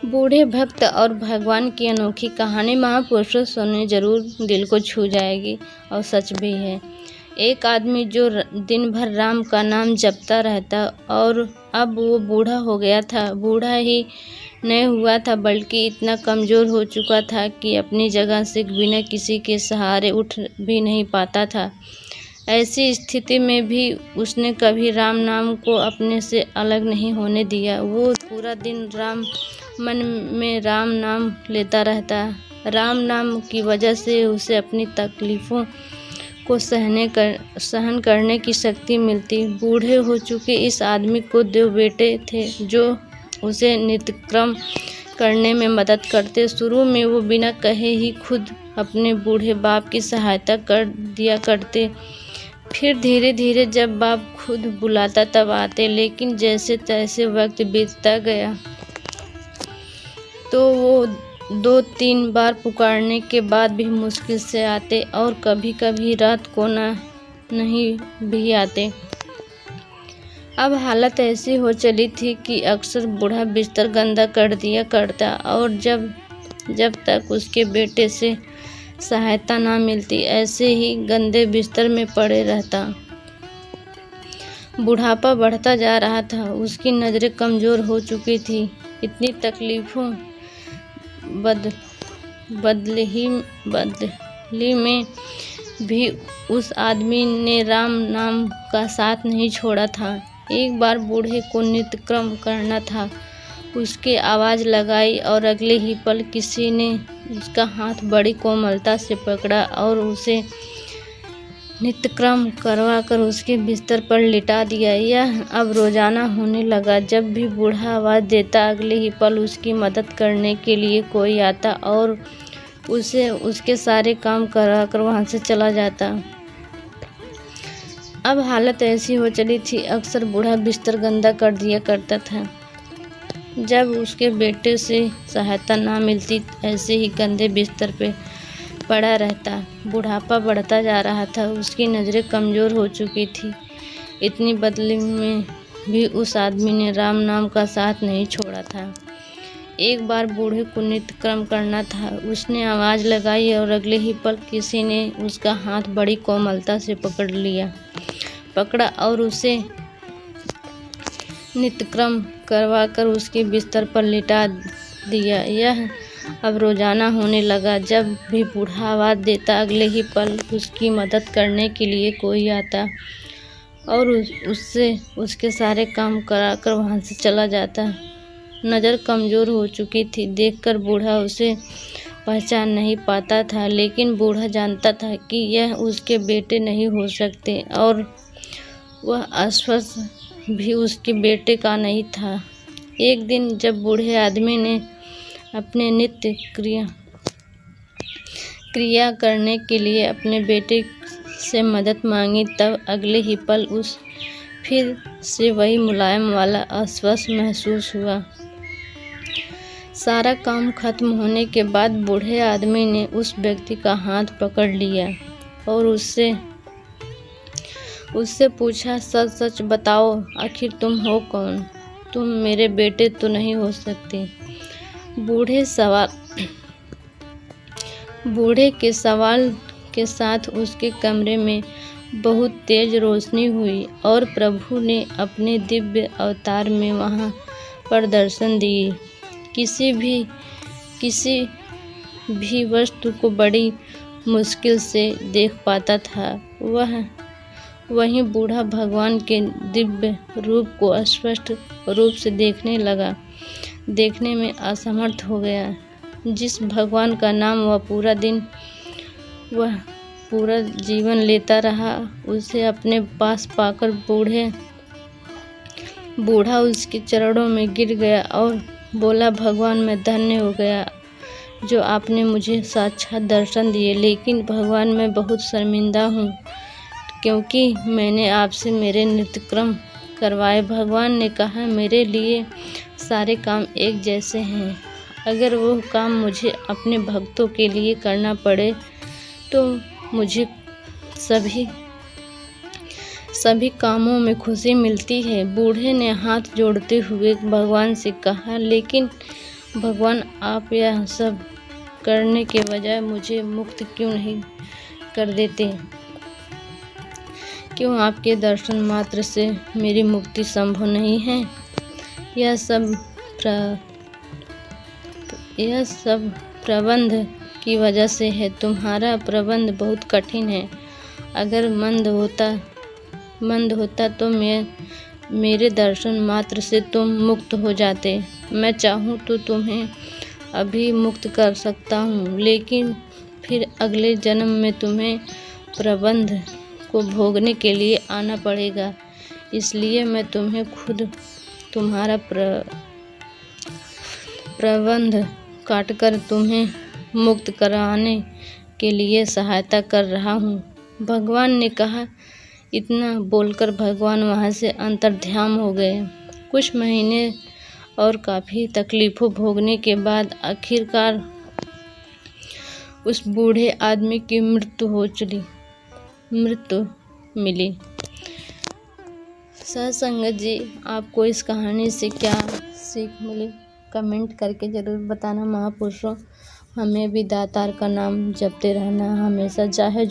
बूढ़े भक्त और भगवान की अनोखी कहानी महापुरुषों सुनने जरूर दिल को छू जाएगी और सच भी है। एक आदमी जो दिन भर राम का नाम जपता रहता और अब वो बूढ़ा हो गया था। बूढ़ा ही नहीं हुआ था बल्कि इतना कमज़ोर हो चुका था कि अपनी जगह से बिना किसी के सहारे उठ भी नहीं पाता था। ऐसी स्थिति में भी उसने कभी राम नाम को अपने से अलग नहीं होने दिया। वो पूरा दिन मन में राम नाम लेता रहता। राम नाम की वजह से उसे अपनी तकलीफ़ों को सहन करने की शक्ति मिलती। बूढ़े हो चुके इस आदमी को 2 बेटे थे जो उसे नित्यक्रम करने में मदद करते। शुरू में वो बिना कहे ही खुद अपने बूढ़े बाप की सहायता कर दिया करते। फिर धीरे धीरे जब बाप खुद बुलाता तब आते, लेकिन जैसे तैसे वक्त बीतता गया तो वो 2-3 बार पुकारने के बाद भी मुश्किल से आते और कभी कभी रात को नहीं भी आते। अब हालत ऐसी हो चली थी कि अक्सर बूढ़ा बिस्तर गंदा कर दिया करता और जब तक उसके बेटे से सहायता ना मिलती ऐसे ही गंदे बिस्तर में पड़े रहता। बुढ़ापा बढ़ता जा रहा था, उसकी नज़रें कमज़ोर हो चुकी थी। इतनी तकलीफ़ों बदली में भी उस आदमी ने राम नाम का साथ नहीं छोड़ा था। एक बार बूढ़े को नित्यक्रम करना था। उसके आवाज़ लगाई और अगले ही पल किसी ने उसका हाथ बड़ी कोमलता से पकड़ा और उसे नित्यक्रम करवा कर उसके बिस्तर पर लिटा दिया। यह अब रोज़ाना होने लगा। जब भी बूढ़ा आवाज़ देता अगले ही पल उसकी मदद करने के लिए कोई आता और उसे उसके सारे काम करा कर वहाँ से चला जाता। अब हालत ऐसी हो चली थी, अक्सर बूढ़ा बिस्तर गंदा कर दिया करता था। जब उसके बेटे से सहायता ना मिलती ऐसे ही गंदे बिस्तर पे पड़ा रहता। बुढ़ापा बढ़ता जा रहा था, उसकी नज़रें कमज़ोर हो चुकी थी। इतनी बदली में भी उस आदमी ने राम नाम का साथ नहीं छोड़ा था। एक बार बूढ़े को नित्यक्रम करना था। उसने आवाज़ लगाई और अगले ही पल किसी ने उसका हाथ बड़ी कोमलता से पकड़ा और उसे नित्यक्रम करवा कर उसके बिस्तर पर लिटा दिया। यह अब रोज़ाना होने लगा। जब भी बूढ़ा आवाज़ देता अगले ही पल उसकी मदद करने के लिए कोई आता और उससे उसके सारे काम करा कर वहाँ से चला जाता। नज़र कमज़ोर हो चुकी थी। देखकर बूढ़ा उसे पहचान नहीं पाता था, लेकिन बूढ़ा जानता था कि यह उसके बेटे नहीं हो सकते और वह आश्वस्त भी उसके बेटे का नहीं था। एक दिन जब बूढ़े आदमी ने अपने नित्य क्रिया करने के लिए अपने बेटे से मदद मांगी तब अगले ही पल उस फिर से वही मुलायम वाला आश्वस्त महसूस हुआ। सारा काम खत्म होने के बाद बूढ़े आदमी ने उस व्यक्ति का हाथ पकड़ लिया और उससे पूछा, सच सच बताओ, आखिर तुम हो कौन? तुम मेरे बेटे तो नहीं हो सकते। बूढ़े के सवाल के साथ उसके कमरे में बहुत तेज रोशनी हुई और प्रभु ने अपने दिव्य अवतार में वहाँ पर दर्शन दिए। किसी भी वस्तु को बड़ी मुश्किल से देख पाता था। वहीं बूढ़ा भगवान के दिव्य रूप को स्पष्ट रूप से देखने में असमर्थ हो गया। जिस भगवान का नाम वह पूरा जीवन लेता रहा, उसे अपने पास पाकर बूढ़ा उसके चरणों में गिर गया और बोला, भगवान मैं धन्य हो गया जो आपने मुझे साक्षात दर्शन दिए, लेकिन भगवान मैं बहुत शर्मिंदा हूँ क्योंकि मैंने आपसे मेरे नित्यक्रम करवाए। भगवान ने कहा, मेरे लिए सारे काम एक जैसे हैं। अगर वो काम मुझे अपने भक्तों के लिए करना पड़े तो मुझे सभी कामों में खुशी मिलती है। बूढ़े ने हाथ जोड़ते हुए भगवान से कहा, लेकिन भगवान, आप यह सब करने के बजाय मुझे मुक्त क्यों नहीं कर देते? क्यों आपके दर्शन मात्र से मेरी मुक्ति संभव नहीं है? यह सब प्रबंध की वजह से है। तुम्हारा प्रबंध बहुत कठिन है। अगर मंद होता तो मेरे दर्शन मात्र से तुम मुक्त हो जाते। मैं चाहूँ तो तुम्हें अभी मुक्त कर सकता हूँ, लेकिन फिर अगले जन्म में तुम्हें प्रबंध को भोगने के लिए आना पड़ेगा। इसलिए मैं तुम्हें खुद तुम्हारा प्रबंध काटकर तुम्हें मुक्त कराने के लिए सहायता कर रहा हूँ। भगवान ने कहा। इतना बोलकर भगवान वहाँ से अंतर्ध्यान हो गए। कुछ महीने और काफ़ी तकलीफ़ों भोगने के बाद आखिरकार उस बूढ़े आदमी की मृत्यु मिली। सत्संगत जी, आपको इस कहानी से क्या सीख मिली? कमेंट करके ज़रूर बताना। महापुरुषों, हमें भी दातार का नाम जपते रहना हमेशा, चाहे जो